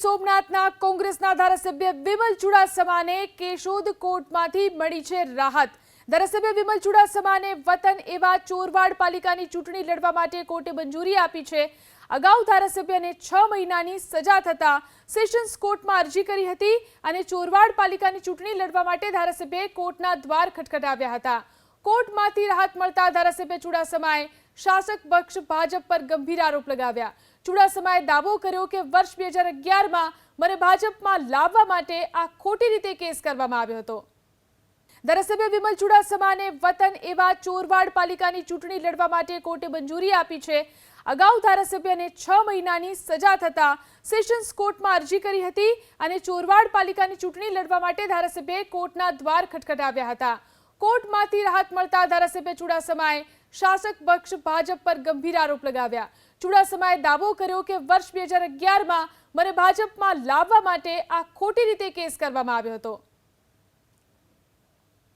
સોમનાથના કોંગ્રેસના ધારાસભ્ય વિમલ ચુડાસમાને કેશોદ કોર્ટમાંથી મળી છે રાહત। ધારાસભ્ય વિમલ ચુડાસમાને વતન એવા ચોરવાડ પાલિકાની ચૂંટણી લડવા માટે કોર્ટે મંજૂરી આપી છે। અગાઉ ધારાસભ્યને 6 મહિનાની સજા થતા સેશન્સ કોર્ટમાં અરજી કરી હતી અને ચોરવાડ પાલિકાની ચૂંટણી લડવા માટે ધારાસભ્યએ કોર્ટના દ્વાર ખટખટાવ્યા હતા। કોર્ટમાંથી રાહત મળતા ધારાસભ્ય ચુડાસમાએ શાસક પક્ષ ભાજપ પર ગંભીર આરોપ લગાવ્યા। ચુડાસમાએ દાવો કર્યો કે વર્ષ 2011માં મને ભાજપમાં લાવવા માટે આ ખોટી રીતે કેસ કરવામાં આવ્યો હતો। ધારાસભ્ય વિમલ ચુડાસમાને વતન એવા ચોરવાડ પાલિકાની ચૂંટણી લડવા માટે કોર્ટે મંજૂરી આપી છે। અગાઉ ધારાસભ્યને 6 મહિનાની સજા થતા સેશન્સ કોર્ટમાં અરજી કરી હતી અને ચોરવાડ પાલિકાની ચૂંટણી લડવા માટે ધારાસભ્યએ કોર્ટના દ્વાર ખટખટાવ્યા હતા। કોર્ટમાંથી રાહત મળતા ધારાસભ્ય ચુડાસમાએ શાસક પક્ષ ભાજપ પર ગંભીર આરોપ લગાવ્યા। ચુડાસમાએ દાવો કર્યો કે વર્ષ 2011માં મને ભાજપમાં લાવવા માટે આ ખોટી રીતે કેસ કરવામાં આવ્યો હતો।